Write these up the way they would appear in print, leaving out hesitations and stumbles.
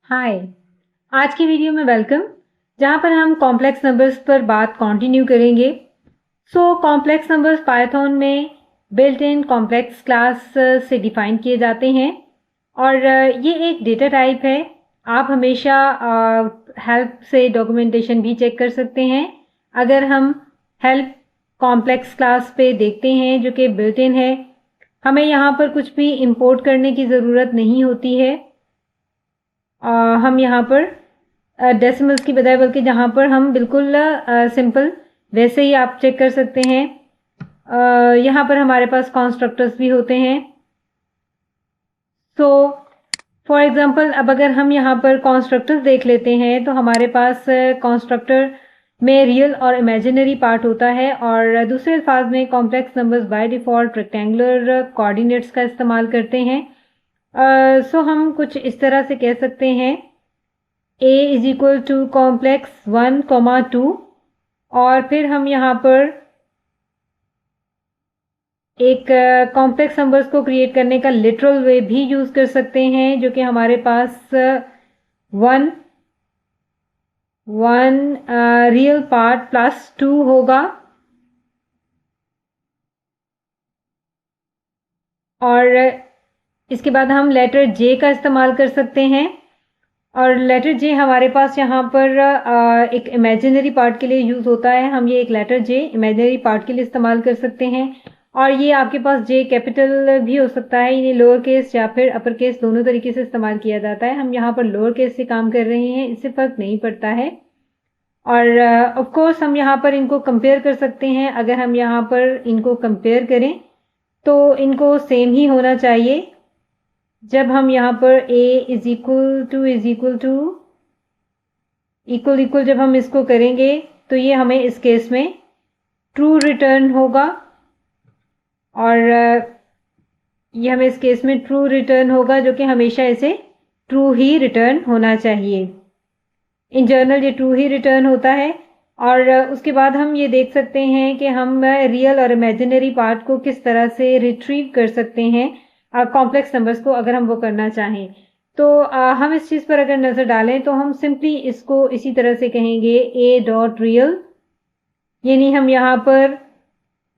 हाय। आज की वीडियो में वेलकम, जहाँ पर हम कॉम्प्लेक्स नंबर्स पर बात कंटिन्यू करेंगे। कॉम्प्लेक्स नंबर्स पाइथन में बिल्ट इन कॉम्प्लेक्स क्लास से डिफाइन किए जाते हैं और ये एक डेटा टाइप है। आप हमेशा हेल्प से डॉक्यूमेंटेशन भी चेक कर सकते हैं। अगर हम हेल्प कॉम्प्लेक्स क्लास पे देखते हैं जो कि बिल्ट इन है, हमें यहाँ पर कुछ भी इंपोर्ट करने की ज़रूरत नहीं होती है। हम यहाँ पर डेसिमल्स की बजाय बल्कि जहाँ पर हम बिल्कुल सिंपल वैसे ही आप चेक कर सकते हैं। यहाँ पर हमारे पास कॉन्स्ट्रक्टर्स भी होते हैं। फॉर एग्जांपल अब अगर हम यहाँ पर कॉन्स्ट्रक्टर्स देख लेते हैं तो हमारे पास कॉन्स्ट्रक्टर में रियल और इमेजिनरी पार्ट होता है और दूसरे अल्फाज में complex numbers by default rectangular coordinates का इस्तेमाल करते हैं। हम कुछ इस तरह से कह सकते हैं a is equal to complex 1, 2 और फिर हम यहाँ पर एक कॉम्प्लेक्स नंबर्स को क्रिएट करने का लिटरल वे भी यूज़ कर सकते हैं जो कि हमारे पास वन रियल पार्ट प्लस 2 होगा और इसके बाद हम लेटर जे का इस्तेमाल कर सकते हैं और लेटर जे हमारे पास यहाँ पर एक इमेजिनरी पार्ट के लिए यूज़ होता है। हम ये एक लेटर जे इमेजिनरी पार्ट के लिए इस्तेमाल कर सकते हैं और ये आपके पास जे कैपिटल भी हो सकता है। ये लोअर केस या फिर अपर केस दोनों तरीके से इस्तेमाल किया जाता है। हम यहाँ पर लोअर केस से काम कर रहे हैं, इससे फ़र्क नहीं पड़ता है। और ऑफ कोर्स हम यहाँ पर इनको कंपेयर कर सकते हैं। अगर हम यहाँ पर इनको कंपेयर करें तो इनको सेम ही होना चाहिए। जब हम यहाँ पर a is equal to equal जब हम इसको करेंगे तो ये हमें इस केस में ट्रू रिटर्न होगा और ये हमें इस केस में ट्रू रिटर्न होगा जो कि हमेशा इसे ट्रू ही रिटर्न होना चाहिए। इन जनरल ये ट्रू ही रिटर्न होता है। और उसके बाद हम ये देख सकते हैं कि हम रियल और इमेजिनरी पार्ट को किस तरह से रिट्रीव कर सकते हैं कॉम्प्लेक्स नंबर्स को अगर हम वो करना चाहें। हम इस चीज़ पर अगर नज़र डालें तो हम सिंपली इसको इसी तरह से कहेंगे a डॉट रियल, यानी हम यहाँ पर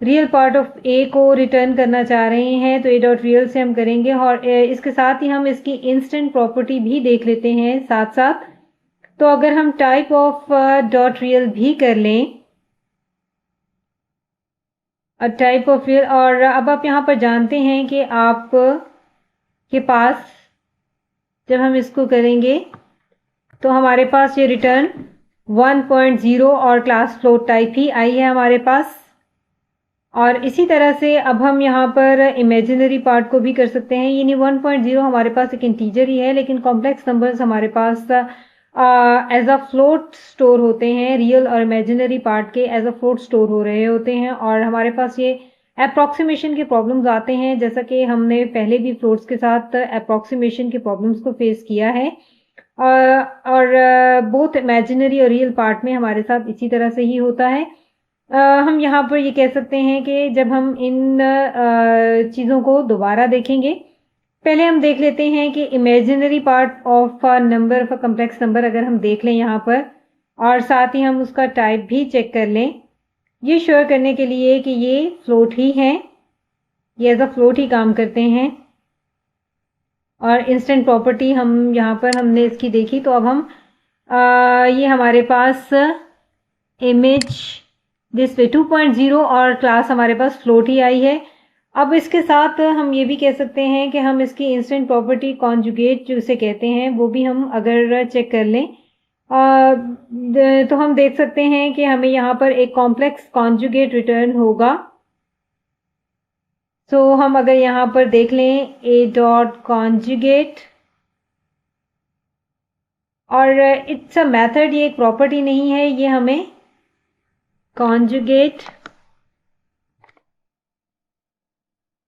रियल पार्ट ऑफ a को रिटर्न करना चाह रहे हैं तो a डॉट रियल से हम करेंगे और इसके साथ ही हम इसकी इंस्टेंट प्रॉपर्टी भी देख लेते हैं साथ साथ। तो अगर हम टाइप ऑफ डॉट रियल भी कर लें टाइप ऑफ रियल, और अब आप यहाँ पर जानते हैं कि आप के पास जब हम इसको करेंगे तो हमारे पास ये रिटर्न 1.0 और क्लास फ्लोट टाइप ही आई है हमारे पास। और इसी तरह से अब हम यहाँ पर इमेजिनरी पार्ट को भी कर सकते हैं, यानी 1.0 हमारे पास एक इंटीजर ही है लेकिन कॉम्प्लेक्स नंबर्स हमारे पास एज अ फ्लोट स्टोर होते हैं। रियल और इमेजिनरी पार्ट के एज अ फ्लोट स्टोर हो रहे होते हैं और हमारे पास ये अप्रॉक्सीमेशन के प्रॉब्लम्स आते हैं, जैसा कि हमने पहले भी फ्लोट्स के साथ अप्रॉक्सीमेशन के प्रॉब्लम्स को फेस किया है। और बोथ इमेजिनरी और रियल पार्ट में हमारे साथ इसी तरह से ही होता है। हम यहाँ पर ये कह सकते हैं कि जब हम इन चीज़ों को दोबारा देखेंगे, पहले हम देख लेते हैं कि imaginary part of a number of a complex number अगर हम देख लें यहाँ पर और साथ ही हम उसका टाइप भी चेक कर लें, ये श्योर करने के लिए कि ये फ्लोट ही हैं, ये एज अ फ्लोट ही काम करते हैं। और इंस्टेंट प्रॉपर्टी हम यहाँ पर हमने इसकी देखी तो अब हम ये हमारे पास इमेज दिस वे 2.0 और क्लास हमारे पास फ्लोट ही आई है। अब इसके साथ हम ये भी कह सकते हैं कि हम इसकी इंस्टेंट प्रॉपर्टी कॉन्जुगेट जो इसे कहते हैं वो भी हम अगर चेक कर लें तो हम देख सकते हैं कि हमें यहाँ पर एक कॉम्प्लेक्स कॉन्जुगेट रिटर्न होगा। हम अगर यहाँ पर देख लें a डॉट कॉन्जुगेट, और इट्स अ मेथड, ये एक प्रॉपर्टी नहीं है, ये हमें कॉन्जुगेट,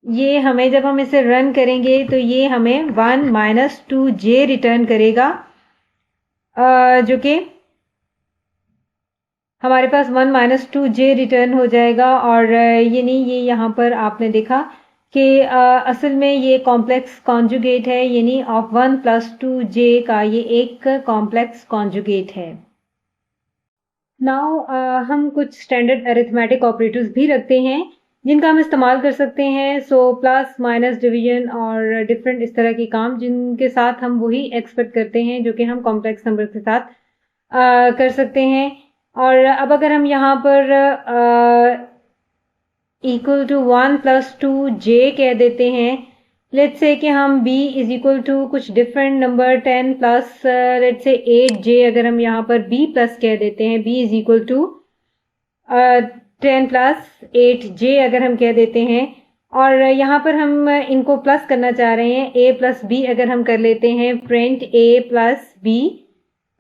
ये हमें जब हम इसे रन करेंगे तो ये हमें 1 - 2j रिटर्न करेगा जो कि हमारे पास 1 - 2j रिटर्न हो जाएगा। और ये नहीं, ये यहाँ पर आपने देखा कि असल में ये कॉम्प्लेक्स कॉन्जुगेट है, यानी ऑफ 1 + 2j का ये एक कॉम्प्लेक्स कॉन्जुगेट है। नाउ हम कुछ स्टैंडर्ड अरिथमेटिक ऑपरेटर्स भी रखते हैं जिनका हम इस्तेमाल कर सकते हैं। सो प्लस, माइनस, डिवीजन और डिफरेंट इस तरह के काम जिनके साथ हम वही एक्सपेक्ट करते हैं जो कि हम कॉम्प्लेक्स नंबर के साथ कर सकते हैं। और अब अगर हम यहाँ पर इक्वल टू 1 + 2j कह देते हैं, लेट्स से कि हम b इज इक्वल टू कुछ different number 10 plus let's say 8j, अगर हम यहाँ पर b प्लस कह देते हैं, b is equal to 10 + 8j अगर हम कह देते हैं, और यहाँ पर हम इनको प्लस करना चाह रहे हैं, a + b अगर हम कर लेते हैं, प्रिंट a + b,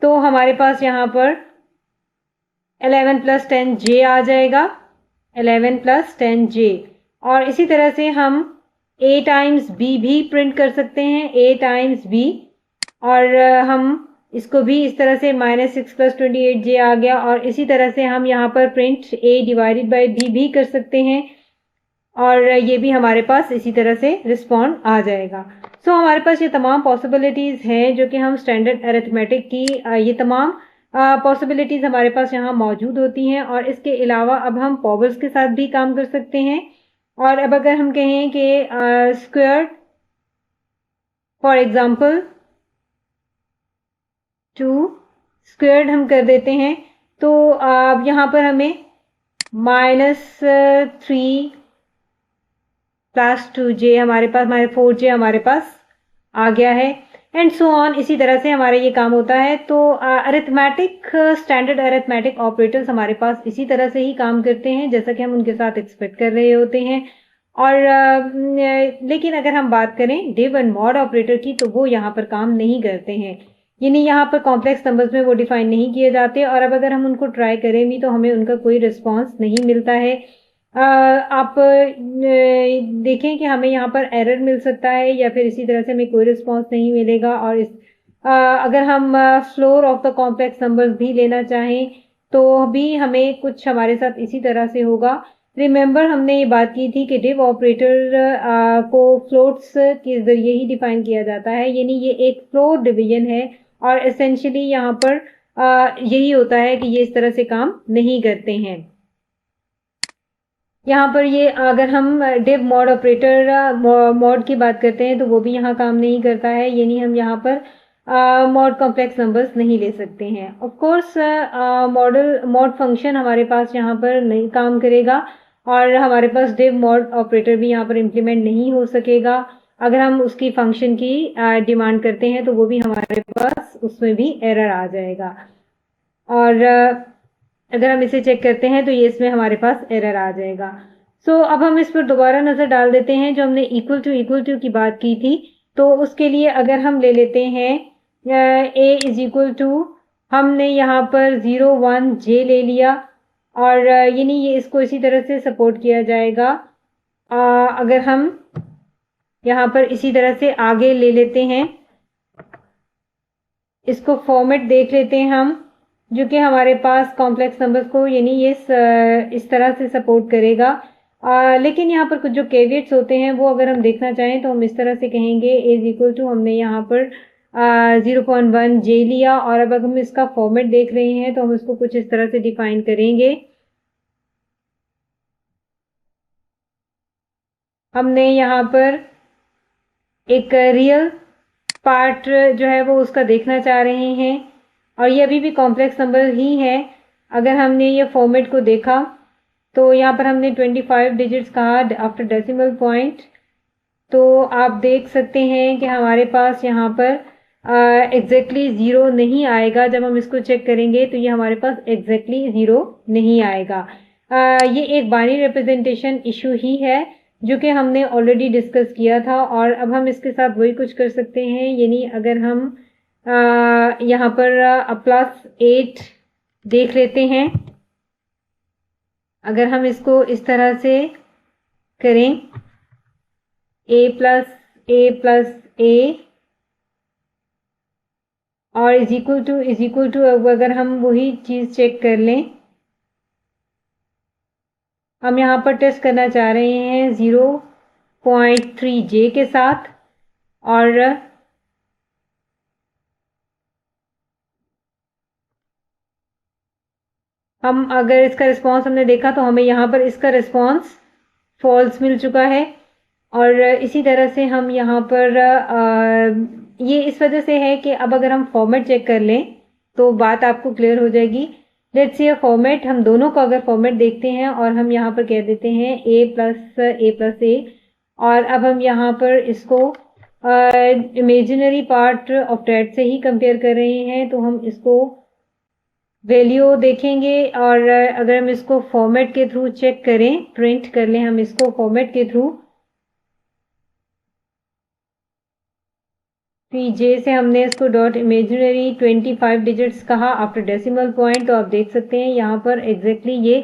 तो हमारे पास यहाँ पर 11 + 10j आ जाएगा, 11 + 10j। और इसी तरह से हम a टाइम्स b भी प्रिंट कर सकते हैं, a टाइम्स b, और हम इसको भी इस तरह से -6 + 28j आ गया, और इसी तरह से हम यहाँ पर print a divided by b भी कर सकते हैं, और ये भी हमारे पास इसी तरह से रिस्पॉन्ड आ जाएगा। सो हमारे पास ये तमाम पॉसिबिलिटीज़ हैं जो कि हम स्टैंडर्ड अरिथमेटिक की ये तमाम पॉसिबिलिटीज़ हमारे पास यहाँ मौजूद होती हैं। और इसके अलावा अब हम पॉवर्स के साथ भी काम कर सकते हैं। और अब अगर हम कहें कि स्क्वायर फॉर एग्जांपल 2 स्क्वायर्ड हम कर देते हैं, तो अब यहाँ पर हमें -3 + 2j हमारे पास, -4j हमारे पास आ गया है, एंड सो ऑन। इसी तरह से हमारा ये काम होता है। तो अरिथमेटिक स्टैंडर्ड अरिथमेटिक ऑपरेटर्स हमारे पास इसी तरह से ही काम करते हैं जैसा कि हम उनके साथ एक्सपेक्ट कर रहे होते हैं। और लेकिन अगर हम बात करें डिव एंड मॉड ऑपरेटर की, तो वो यहाँ पर काम नहीं करते हैं, यानी यहाँ पर कॉम्प्लेक्स नंबर्स में वो डिफाइन नहीं किए जाते। और अब अगर हम उनको ट्राई करें भी तो हमें उनका कोई रिस्पॉन्स नहीं मिलता है। आप देखें कि हमें यहाँ पर एरर मिल सकता है, या फिर इसी तरह से हमें कोई रिस्पॉन्स नहीं मिलेगा। और अगर हम floor of the complex numbers भी लेना चाहें तो भी हमें कुछ हमारे साथ इसी तरह से होगा। रिमेंबर हमने ये बात की थी कि डिव ऑपरेटर को फ्लोट्स के ज़रिए ही डिफाइन किया जाता है, यानी ये एक फ्लोर डिवीजन है, और एसेंशियली यहाँ पर यही होता है कि ये इस तरह से काम नहीं करते हैं। यहाँ पर ये अगर हम डिव मॉड ऑपरेटर मॉड की बात करते हैं तो वो भी यहाँ काम नहीं करता है, यानी हम यहाँ पर मॉड कॉम्प्लेक्स नंबर्स नहीं ले सकते हैं। ऑफ कोर्स मॉड फंक्शन हमारे पास यहाँ पर नहीं काम करेगा, और हमारे पास डिव मॉड ऑपरेटर भी यहाँ पर इम्प्लीमेंट नहीं हो सकेगा। अगर हम उसकी फंक्शन की डिमांड करते हैं तो वो भी हमारे पास उसमें भी एरर आ जाएगा। और अगर हम इसे चेक करते हैं तो ये इसमें हमारे पास एरर आ जाएगा। सो अब हम इस पर दोबारा नज़र डाल देते हैं। जो हमने इक्वल टू की बात की थी, तो उसके लिए अगर हम ले लेते हैं a इज इक्वल टू, हमने यहाँ पर 0 1 j ले लिया, और यानी ये इसको इसी तरह से सपोर्ट किया जाएगा। अगर हम यहाँ पर इसी तरह से आगे ले लेते हैं, इसको फॉर्मेट देख लेते हैं हम, जो कि हमारे पास कॉम्प्लेक्स नंबर्स को यानी ये इस तरह से सपोर्ट करेगा। लेकिन यहाँ पर कुछ जो केवियट्स होते हैं वो अगर हम देखना चाहें तो हम इस तरह से कहेंगे a इज इक्वल टू, हमने यहाँ पर 0.1 j लिया, और अब अगर हम इसका फॉर्मेट देख रहे हैं तो हम इसको कुछ इस तरह से डिफाइन करेंगे। हमने यहाँ पर एक रियल पार्ट जो है वो उसका देखना चाह रहे हैं, और ये अभी भी कॉम्प्लेक्स नंबर ही है। अगर हमने ये फॉर्मेट को देखा तो यहाँ पर हमने 25 डिजिट्स कहा आफ्टर डेसिमल पॉइंट, तो आप देख सकते हैं कि हमारे पास यहाँ पर एग्जैक्टली ज़ीरो नहीं आएगा। जब हम इसको चेक करेंगे तो ये हमारे पास एग्जैक्टली ज़ीरो नहीं आएगा। ये एक बाइनरी रिप्रेजेंटेशन इशू ही है जो कि हमने ऑलरेडी डिस्कस किया था, और अब हम इसके साथ वही कुछ कर सकते हैं, यानी अगर हम यहाँ पर +8 देख लेते हैं, अगर हम इसको इस तरह से करें a + a और इज इक्वल टू अगर हम वही चीज़ चेक कर लें, हम यहाँ पर टेस्ट करना चाह रहे हैं 0 0.3j के साथ। और हम अगर इसका रिस्पॉन्स हमने देखा तो हमें यहाँ पर इसका रिस्पॉन्स फॉल्स मिल चुका है। और इसी तरह से हम यहाँ पर ये इस वजह से है कि अब अगर हम फॉर्मेट चेक कर लें तो बात आपको क्लियर हो जाएगी। लेट्स सी फॉर्मेट, हम दोनों को अगर फॉर्मेट देखते हैं और हम यहाँ पर कह देते हैं a+a+a, और अब हम यहाँ पर इसको इमेजिनरी पार्ट ऑफ डेट से ही कंपेयर कर रहे हैं, तो हम इसको वैल्यू देखेंगे। और अगर हम इसको फॉर्मेट के थ्रू चेक करें, प्रिंट कर लें हम इसको फॉर्मेट के थ्रू, जे से हमने इसको डॉट इमेजिनरी 25 डिजिट्स कहा आफ्टर डेसिमल पॉइंट। तो आप देख सकते हैं यहाँ पर एग्जैक्टली ये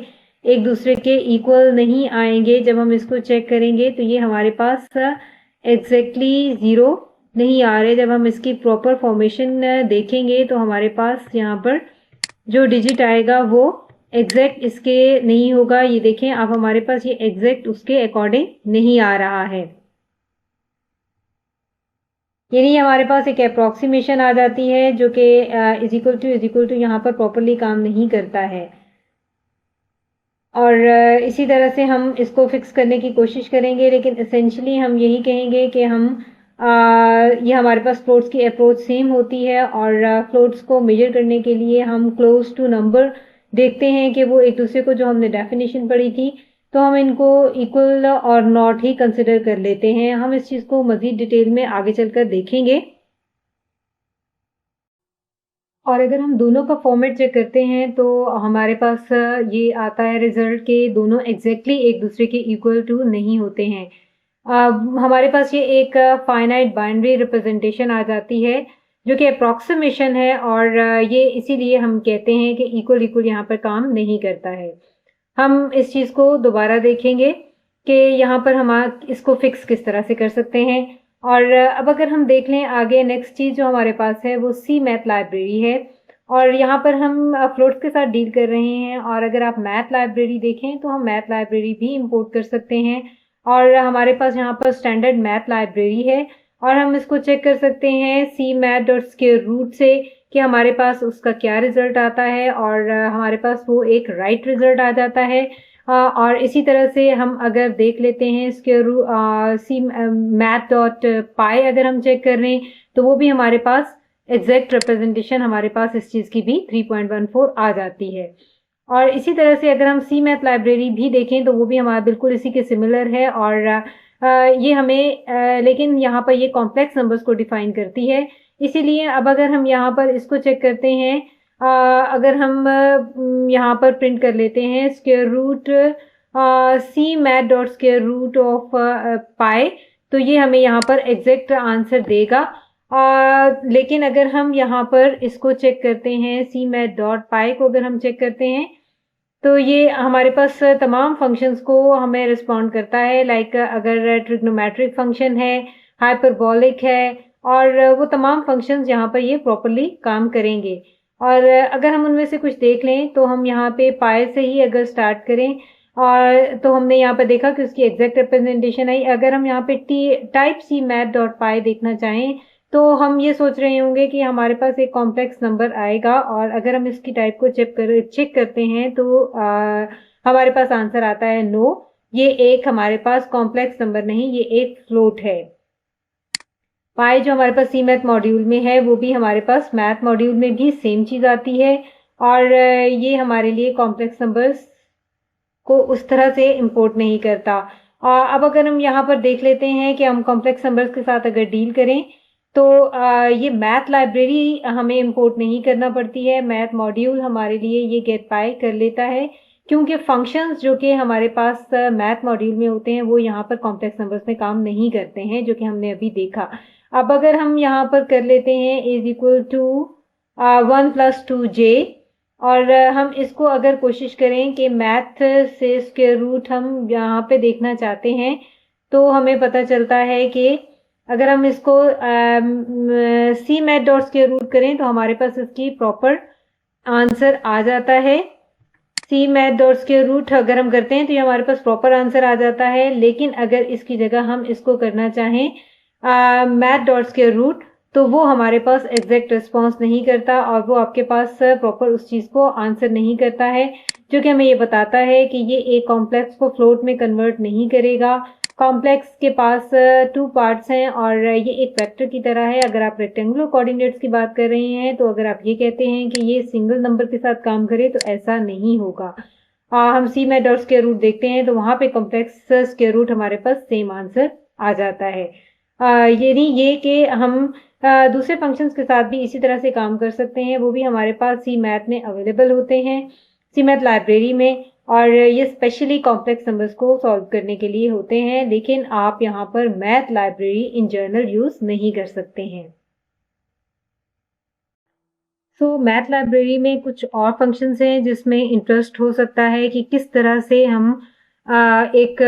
एक दूसरे के इक्वल नहीं आएंगे। जब हम इसको चेक करेंगे तो ये हमारे पास एग्जैक्टली 0 नहीं आ रहे। जब हम इसकी प्रॉपर फॉर्मेशन देखेंगे तो हमारे पास यहाँ पर जो डिजिट आएगा वो एग्जैक्ट इसके नहीं होगा। ये देखें आप, हमारे पास ये एग्जैक्ट उसके अकॉर्डिंग नहीं आ रहा है, यानी हमारे पास एक अप्रॉक्सीमेशन आ जाती है जो कि इज इक्वल टू यहाँ पर प्रॉपरली काम नहीं करता है। और इसी तरह से हम इसको फिक्स करने की कोशिश करेंगे, लेकिन एसेंशियली हम यही कहेंगे कि हम ये हमारे पास फ्लोट्स की अप्रोच सेम होती है। और फ्लोट्स को मेजर करने के लिए हम क्लोज टू नंबर देखते हैं कि वो एक दूसरे को, जो हमने डेफिनेशन पढ़ी थी, तो हम इनको इक्वल और नॉट ही कंसिडर कर लेते हैं। हम इस चीज़ को मज़ीद डिटेल में आगे चलकर देखेंगे। और अगर हम दोनों का फॉर्मेट चेक करते हैं तो हमारे पास ये आता है रिजल्ट के दोनों एग्जैक्टली एक दूसरे के इक्वल टू नहीं होते हैं। हमारे पास ये एक फाइनाइट बाइनरी रिप्रेजेंटेशन आ जाती है जो कि अप्रॉक्सीमेशन है, और ये इसीलिए हम कहते हैं कि इक्वल इक्वल यहाँ पर काम नहीं करता है। हम इस चीज़ को दोबारा देखेंगे कि यहाँ पर हम इसको फिक्स किस तरह से कर सकते हैं। और अब अगर हम देख लें आगे, नेक्स्ट चीज़ जो हमारे पास है वो सी मैथ लाइब्रेरी है। और यहाँ पर हम फ्लोट्स के साथ डील कर रहे हैं, और अगर आप मैथ लाइब्रेरी देखें तो हम मैथ लाइब्रेरी भी इंपोर्ट कर सकते हैं। और हमारे पास यहाँ पर स्टैंडर्ड मैथ लाइब्रेरी है, और हम इसको चेक कर सकते हैं सी मैथ डॉट स्क्वायर रूट से कि हमारे पास उसका क्या रिजल्ट आता है, और हमारे पास वो एक राइट रिजल्ट आ जाता है। और इसी तरह से हम अगर देख लेते हैं square root c math dot पाई, अगर हम चेक कर रहे हैं तो वो भी हमारे पास एग्जैक्ट रिप्रेजेंटेशन हमारे पास इस चीज़ की भी 3.14 आ जाती है। और इसी तरह से अगर हम सी मैथ लाइब्रेरी भी देखें तो वो भी हमारा बिल्कुल इसी के सिमिलर है। और ये हमें लेकिन यहाँ पर ये कॉम्प्लेक्स नंबर्स को डिफाइन करती है। इसीलिए अब अगर हम यहाँ पर इसको चेक करते हैं, अगर हम यहाँ पर प्रिंट कर लेते हैं square root c math dot square root of pi, तो ये हमें यहाँ पर एग्जैक्ट आंसर देगा। लेकिन अगर हम यहाँ पर इसको चेक करते हैं सी मैथ डॉट पाई को अगर हम चेक करते हैं तो ये हमारे पास तमाम फंक्शंस को हमें रिस्पॉन्ड करता है। लाइक अगर ट्रिग्नोमेट्रिक फंक्शन है, हाइपरबॉलिक है, और वो तमाम फंक्शंस यहाँ पर ये प्रॉपरली काम करेंगे। और अगर हम उनमें से कुछ देख लें तो हम यहाँ पे पाई से ही अगर स्टार्ट करें, और तो हमने यहाँ पर देखा कि उसकी एग्जैक्ट रिप्रेजेंटेशन आई। अगर हम यहाँ पे टाइप सी मैथ डॉट पाई देखना चाहें तो हम ये सोच रहे होंगे कि हमारे पास एक कॉम्प्लेक्स नंबर आएगा, और अगर हम इसकी टाइप को चेक करते हैं तो हमारे पास आंसर आता है नो, ये एक हमारे पास कॉम्प्लेक्स नंबर नहीं, ये एक फ्लोट है। पाई जो हमारे पास सी मैथ मॉड्यूल में है वो भी हमारे पास मैथ मॉड्यूल में भी सेम चीज़ आती है, और ये हमारे लिए कॉम्प्लेक्स नंबर्स को उस तरह से इंपोर्ट नहीं करता। अब अगर हम यहाँ पर देख लेते हैं कि हम कॉम्प्लेक्स नंबर्स के साथ अगर डील करें तो ये मैथ लाइब्रेरी हमें इंपोर्ट नहीं करना पड़ती है। मैथ मॉड्यूल हमारे लिए ये गेट पाई कर लेता है, क्योंकि फंक्शंस जो कि हमारे पास मैथ मॉड्यूल में होते हैं वो यहाँ पर कॉम्प्लेक्स नंबर्स में काम नहीं करते हैं, जो कि हमने अभी देखा। अब अगर हम यहाँ पर कर लेते हैं इज इक्वल टू 1+2j, और हम इसको अगर कोशिश करें कि मैथ से स्क्वायर रूट हम यहाँ पे देखना चाहते हैं तो हमें पता चलता है कि अगर हम इसको सी मैथ डॉट स्क्वायर रूट करें तो हमारे पास इसकी प्रॉपर आंसर आ जाता है। सी मैथ डॉट स्क्वायर रूट अगर हम करते हैं तो ये हमारे पास प्रॉपर आंसर आ जाता है। लेकिन अगर इसकी जगह हम इसको करना चाहें मैथ डॉट स्क्वायर रूट, तो वो हमारे पास एग्जैक्ट रिस्पॉन्स नहीं करता और वो आपके पास प्रॉपर उस चीज़ को आंसर नहीं करता है, जो कि हमें ये बताता है कि ये एक कॉम्प्लेक्स को फ्लोट में कन्वर्ट नहीं करेगा। कॉम्प्लेक्स के पास 2 पार्ट्स हैं और ये एक वेक्टर की तरह है। अगर आप रेक्टेंगुलर कोऑर्डिनेट्स की बात कर रहे हैं तो अगर आप ये कहते हैं कि ये सिंगल नंबर के साथ काम करे तो ऐसा नहीं होगा। हम सी मैथ डॉट स्क्वायर रूट देखते हैं तो वहाँ पे कॉम्प्लेक्स स्क्वायर रूट हमारे पास सेम आंसर आ जाता है। यानी ये कि हम दूसरे फंक्शंस के साथ भी इसी तरह से काम कर सकते हैं, वो भी हमारे पास सी मैथ में अवेलेबल होते हैं, सी मैथ लाइब्रेरी में। और ये स्पेशली कॉम्प्लेक्स नंबर्स को सॉल्व करने के लिए होते हैं, लेकिन आप यहाँ पर math library in general use नहीं कर सकते हैं। सो मैथ लाइब्रेरी में कुछ और फंक्शंस हैं जिसमें इंटरेस्ट हो सकता है कि किस तरह से हम एक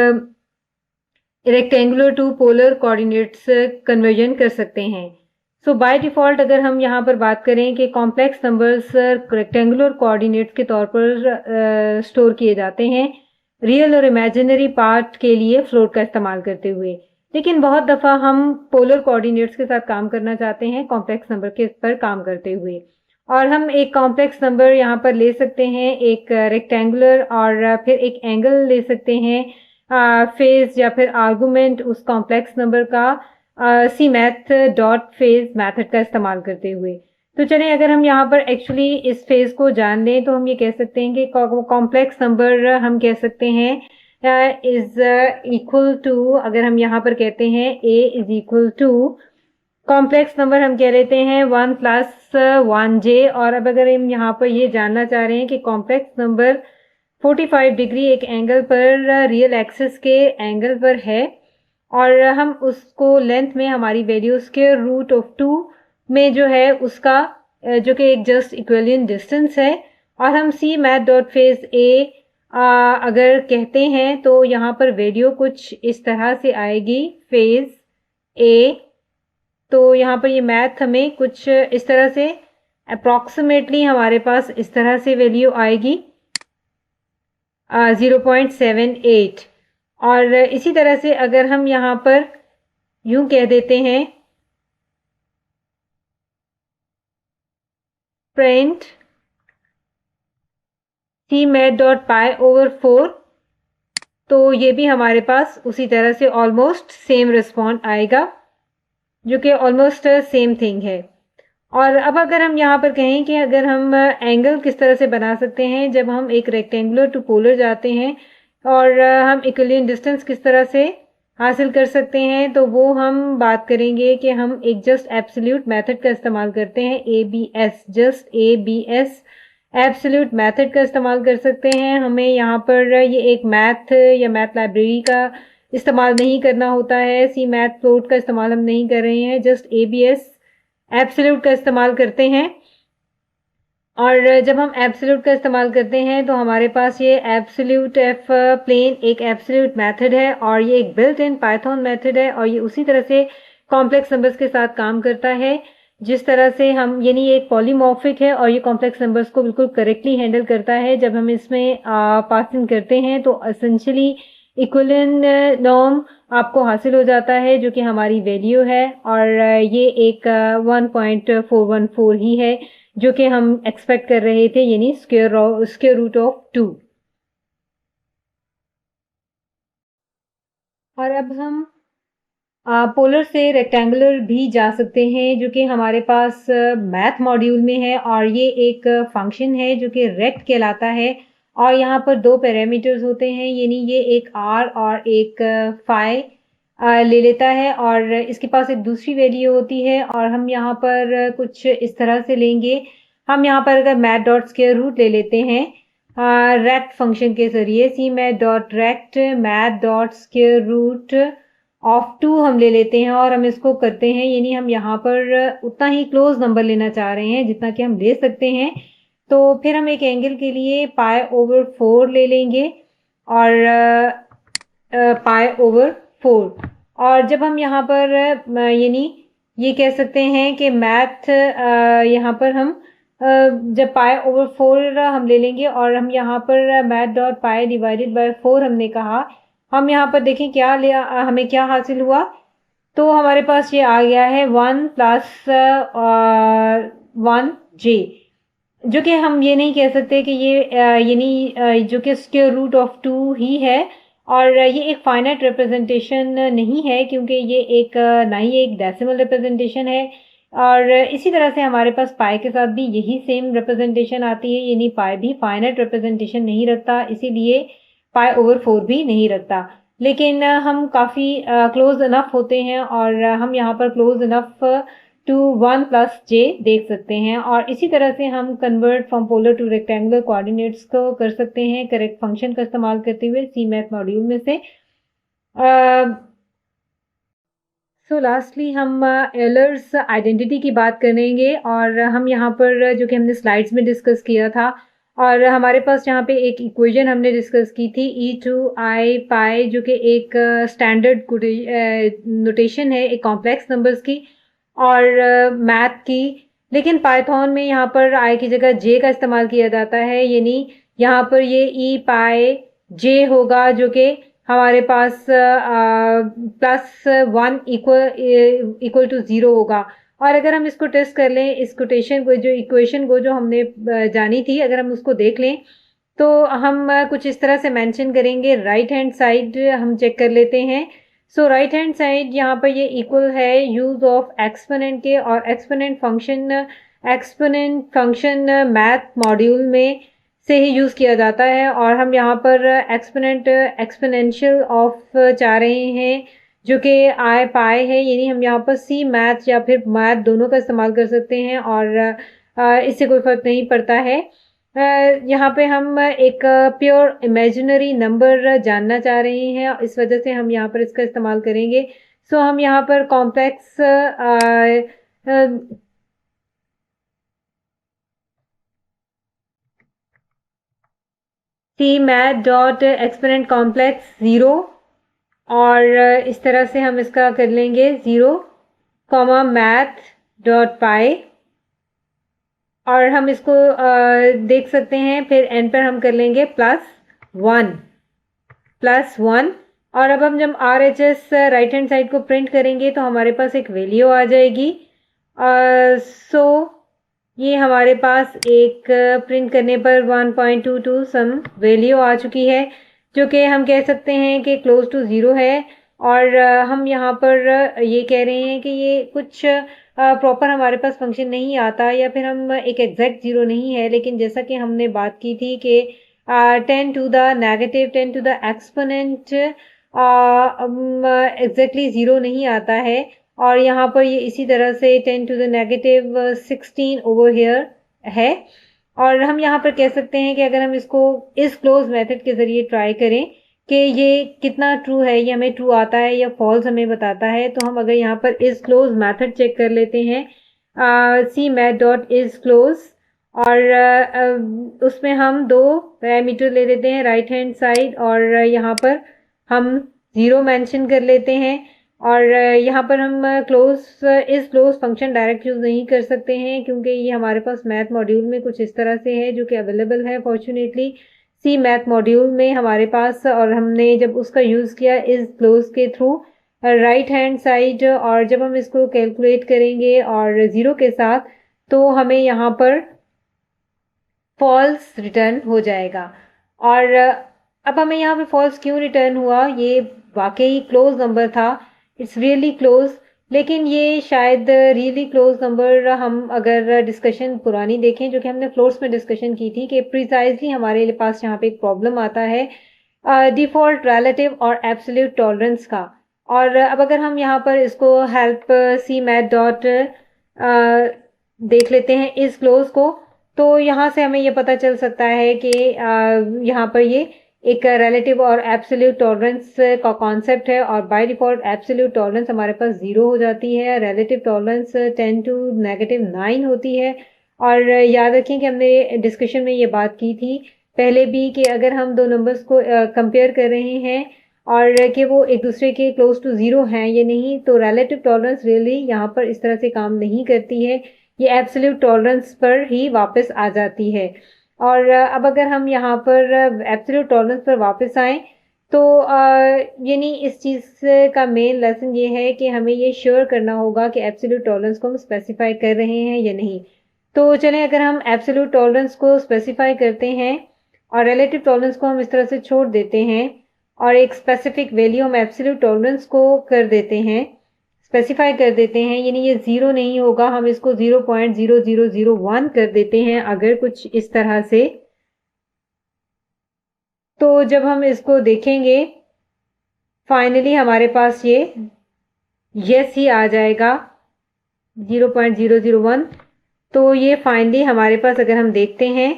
rectangular to polar coordinates conversion कर सकते हैं। सो बाय डिफ़ॉल्ट अगर हम यहाँ पर बात करें कि कॉम्प्लेक्स नंबर्स रेक्टेंगुलर कोऑर्डिनेट्स के तौर पर स्टोर किए जाते हैं रियल और इमेजिनरी पार्ट के लिए फ्लोट का इस्तेमाल करते हुए, लेकिन बहुत दफ़ा हम पोलर कोऑर्डिनेट्स के साथ काम करना चाहते हैं कॉम्प्लेक्स नंबर के पर काम करते हुए, और हम एक कॉम्प्लेक्स नंबर यहाँ पर ले सकते हैं, एक रेक्टेंगुलर और फिर एक एंगल ले सकते हैं फेज या फिर आर्गुमेंट उस कॉम्प्लेक्स नंबर का सी मैथ डॉट फेज मैथड का इस्तेमाल करते हुए। तो चलें अगर हम यहाँ पर एक्चुअली इस फेज को जान लें तो हम ये कह सकते हैं कि कॉम्प्लेक्स नंबर हम कह सकते हैं इज इक्वल टू, अगर हम यहाँ पर कहते हैं a is equal to complex number हम कह लेते हैं 1 प्लस 1j। और अब अगर हम यहाँ पर ये जानना चाह रहे हैं कि कॉम्प्लेक्स नंबर 45 डिग्री एक एंगल पर रियल एक्सिस के एंगल पर है और हम उसको लेंथ में हमारी वैल्यू स्क्वायर रूट ऑफ 2 में जो है उसका जो कि एक जस्ट इक्विवेलेंट डिस्टेंस है, और हम सी मैथ डॉट फेज ए अगर कहते हैं तो यहाँ पर वैल्यू कुछ इस तरह से आएगी फेज ए। तो यहाँ पर ये मैथ हमें कुछ इस तरह से अप्रॉक्सीमेटली हमारे पास इस तरह से वैल्यू आएगी 0.78। और इसी तरह से अगर हम यहाँ पर यूं कह देते हैं प्रिंट सी मैथ डॉट पाई ओवर 4, तो ये भी हमारे पास उसी तरह से ऑलमोस्ट सेम रिस्पॉन्ड आएगा, जो कि ऑलमोस्ट सेम थिंग है। और अब अगर हम यहाँ पर कहें कि अगर हम एंगल किस तरह से बना सकते हैं जब हम एक रेक्टेंगुलर टू पोलर जाते हैं, और हम इक्विवेलेंट डिस्टेंस किस तरह से हासिल कर सकते हैं, तो वो हम बात करेंगे कि हम एक जस्ट एब्सोल्यूट मेथड का इस्तेमाल करते हैं, ABS, just ABS absolute method का इस्तेमाल कर सकते हैं। हमें यहाँ पर ये एक मैथ या मैथ लाइब्रेरी का इस्तेमाल नहीं करना होता है, सी मैथ फ्लोट का इस्तेमाल हम नहीं कर रहे हैं, जस्ट ABS एब्सोल्यूट का इस्तेमाल करते हैं। और जब हम एब्सोल्यूट का इस्तेमाल करते हैं तो हमारे पास ये एब्सोल्यूट एफ प्लेन एक एब्सोल्यूट मेथड है और ये एक बिल्ट इन पाइथन मेथड है, और ये उसी तरह से कॉम्प्लेक्स नंबर्स के साथ काम करता है जिस तरह से हम, यानी ये एक पॉलीमॉर्फिक है और ये कॉम्प्लेक्स नंबर्स को बिल्कुल करेक्टली हैंडल करता है। जब हम इसमें पासिंग करते हैं तो एसेंशियली इक्विवेलेंट नॉर्म आपको हासिल हो जाता है जो कि हमारी वैल्यू है, और ये एक 1.414 ही है जो कि हम एक्सपेक्ट कर रहे थे, यानी स्क्वायर रूट ऑफ 2। और अब हम पोलर से रेक्टेंगुलर भी जा सकते हैं जो कि हमारे पास मैथ मॉड्यूल में है, और ये एक फंक्शन है जो कि रेक्ट कहलाता है, और यहाँ पर 2 पैरामीटर्स होते हैं, यानी ये एक r और एक फाई ले लेता है, और इसके पास एक दूसरी वैल्यू होती है, और हम यहाँ पर कुछ इस तरह से लेंगे। हम यहाँ पर अगर मैथ डॉट स्क्वायर रूट ले लेते हैं रेक्ट फंक्शन के जरिए, c math dot rect math dot square root of 2 हम ले लेते हैं और हम इसको करते हैं, यानी हम यहाँ पर उतना ही क्लोज नंबर लेना चाह रहे हैं जितना कि हम ले सकते हैं। तो फिर हम एक एंगल के लिए पाई ओवर 4 ले लेंगे और पाई ओवर 4, और जब हम यहाँ पर यानी ये कह सकते हैं कि मैथ यहाँ पर हम जब पाई ओवर 4 हम ले लेंगे और हम यहाँ पर math dot pi divided by 4 हमने कहा, हम यहाँ पर देखें क्या लिया, हमें क्या हासिल हुआ। तो हमारे पास ये आ गया है 1 प्लस 1 जे, जो कि हम ये नहीं कह सकते कि ये नहीं, जो कि स्क्वायर रूट ऑफ 2 ही है, और ये एक फाइनाइट रिप्रेजेंटेशन नहीं है, क्योंकि ये एक ना ही एक डेसिमल रिप्रेजेंटेशन है। और इसी तरह से हमारे पास पाई के साथ भी यही सेम रिप्रेजेंटेशन आती है, यानी पाई भी फाइनाइट रिप्रेजेंटेशन नहीं रखता, इसीलिए पाई ओवर 4 भी नहीं रखता। लेकिन हम काफ़ी क्लोज इनफ होते हैं, और हम यहाँ पर क्लोज इनफ टू 1 प्लस जे देख सकते हैं। और इसी तरह से हम convert from polar two rectangular coordinates को कर सकते हैं करेक्ट फंक्शन का इस्तेमाल करते हुए सी मैथ मॉड्यूल में से। सो लास्टली हम एलर्स आइडेंटिटी की बात करेंगे, और हम यहाँ पर जो कि हमने स्लाइड्स में डिस्कस किया था, और हमारे पास यहाँ पे एक इक्वेशन हमने डिस्कस की थी e2i पाई, जो कि एक स्टैंडर्ड नोटेशन है एक कॉम्प्लेक्स नंबर्स की और मैथ की। लेकिन पाइथन में यहाँ पर आई की जगह जे का इस्तेमाल किया जाता है, यानी यहाँ पर ये ई पाई जे होगा, जो कि हमारे पास +1 इक्वल टू 0 होगा। और अगर हम इसको टेस्ट कर लें, इस कोटेशन को, जो इक्वेशन को जो हमने जानी थी, अगर हम उसको देख लें तो हम कुछ इस तरह से मेंशन करेंगे। राइट हैंड साइड हम चेक कर लेते हैं। सो राइट हैंड साइड यहाँ पर ये इक्वल है यूज ऑफ एक्सपोनेंट के, और एक्सपोनेंट फंक्शन मैथ मॉड्यूल में से ही यूज़ किया जाता है। और हम यहाँ पर एक्सपोनेंशियल ऑफ चाह रहे हैं, जो कि आई पाई है, यानी हम यहाँ पर सी मैथ या फिर मैथ दोनों का इस्तेमाल कर सकते हैं, और इससे कोई फ़र्क नहीं पड़ता है। यहाँ पे हम एक प्योर इमेजिनरी नंबर जानना चाह रहे हैं, इस वजह से हम यहाँ पर इसका इस्तेमाल करेंगे। सो हम यहाँ पर complex C math dot exponent complex 0, और इस तरह से हम इसका कर लेंगे 0 कॉमा मैथ डॉट पाई, और हम इसको देख सकते हैं। फिर एंड पर हम कर लेंगे +1, और अब हम जब RHS राइट हैंड साइड को प्रिंट करेंगे तो हमारे पास एक वैल्यू आ जाएगी। सो ये हमारे पास एक प्रिंट करने पर 1.22 सम वैल्यू आ चुकी है, जो कि हम कह सकते हैं कि क्लोज टू 0 है। और हम यहाँ पर ये कह रहे हैं कि ये कुछ प्रॉपर हमारे पास फंक्शन नहीं आता, या फिर हम एक एग्जैक्ट 0 नहीं है, लेकिन जैसा कि हमने बात की थी कि 10 to the negative 10 to the exponent exactly 0 नहीं आता है। और यहाँ पर ये इसी तरह से 10 to the negative 16 over here है। और हम यहाँ पर कह सकते हैं कि अगर हम इसको इस क्लोज मेथड के ज़रिए ट्राई करें कि ये कितना ट्रू है, ये हमें ट्रू आता है या फॉल्स हमें बताता है, तो हम अगर यहाँ पर इस क्लोज मेथड चेक कर लेते हैं, सी मैथ डॉट इज क्लोज, और उसमें हम 2 पैरामीटर ले लेते हैं, राइट हैंड साइड, और यहाँ पर हम 0 मेंशन कर लेते हैं। और यहाँ पर हम इस क्लोज फंक्शन डायरेक्ट यूज़ नहीं कर सकते हैं, क्योंकि ये हमारे पास मैथ मॉड्यूल में कुछ इस तरह से है, जो कि अवेलेबल है फॉर्चुनेटली सी मैथ मॉड्यूल में हमारे पास। और हमने जब उसका यूज़ किया इस क्लोज के थ्रू राइट हैंड साइड, और जब हम इसको कैलकुलेट करेंगे और 0 के साथ, तो हमें यहाँ पर फॉल्स रिटर्न हो जाएगा। और अब हमें यहाँ पे फॉल्स क्यों रिटर्न हुआ, ये वाकई क्लोज नंबर था, इट्स रियली क्लोज। लेकिन ये शायद रियली क्लोज नंबर, हम अगर डिस्कशन पुरानी देखें जो कि हमने फ्लोर्स में डिस्कशन की थी, कि प्रिसाइजली हमारे पास यहाँ पे एक प्रॉब्लम आता है डिफ़ॉल्ट रिलेटिव और एब्सोल्यूट टॉलरेंस का। और अब अगर हम यहाँ पर इसको हेल्प सी मैथ डॉट देख लेते हैं इस क्लोज को, तो यहाँ से हमें ये पता चल सकता है कि यहाँ पर ये एक रिलेटिव और एब्सोल्यूट टॉलरेंस का कॉन्सेप्ट है, और बाय डिफ़ॉल्ट एब्सोल्यूट टॉलरेंस हमारे पास 0 हो जाती है, रिलेटिव टॉलरेंस 10 टू -9 होती है। और याद रखें कि हमने डिस्कशन में ये बात की थी पहले भी, कि अगर हम 2 नंबर्स को कंपेयर कर रहे हैं और कि वो एक दूसरे के क्लोज टू 0 हैं या नहीं, तो रिलेटिव टॉलरेंस रियली यहाँ पर इस तरह से काम नहीं करती है, ये एब्सोल्यूट टॉलरेंस पर ही वापस आ जाती है। और अब अगर हम यहाँ पर एब्सोल्यूट टॉलरेंस पर वापस आएँ तो यानी इस चीज़ का मेन लेसन ये है कि हमें ये श्योर करना होगा कि एब्सोल्यूट टॉलरेंस को हम स्पेसिफाई कर रहे हैं या नहीं। तो चलें अगर हम एब्सोल्यूट टॉलरेंस को स्पेसिफाई करते हैं और रिलेटिव टॉलरेंस को हम इस तरह से छोड़ देते हैं और एक स्पेसिफिक वैल्यू हम एब्सोल्यूट टॉलरेंस को कर देते हैं, स्पेसिफाई कर देते हैं, यानी ये 0 नहीं होगा, हम इसको 0.0001 कर देते हैं अगर कुछ इस तरह से। तो जब हम इसको देखेंगे फाइनली हमारे पास ये यस ही आ जाएगा 0.001। तो ये फाइनली हमारे पास अगर हम देखते हैं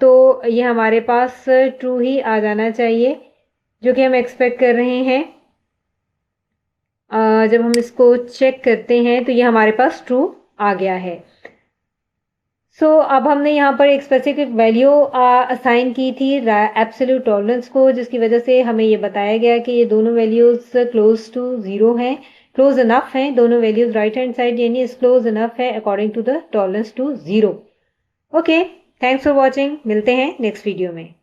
तो ये हमारे पास ट्रू ही आ जाना चाहिए, जो कि हम एक्सपेक्ट कर रहे हैं। जब हम इसको चेक करते हैं तो ये हमारे पास ट्रू आ गया है। अब हमने यहाँ पर एक स्पेसिफिक वैल्यू असाइन की थी एब्सोल्यूट टॉलरेंस को, जिसकी वजह से हमें ये बताया गया कि ये दोनों वैल्यूज क्लोज टू 0 हैं, क्लोज इनफ हैं। दोनों वैल्यूज राइट हैंड साइड यानी इस क्लोज इनफ है according to the tolerance to 0। Okay, thanks for watching. मिलते हैं नेक्स्ट वीडियो में।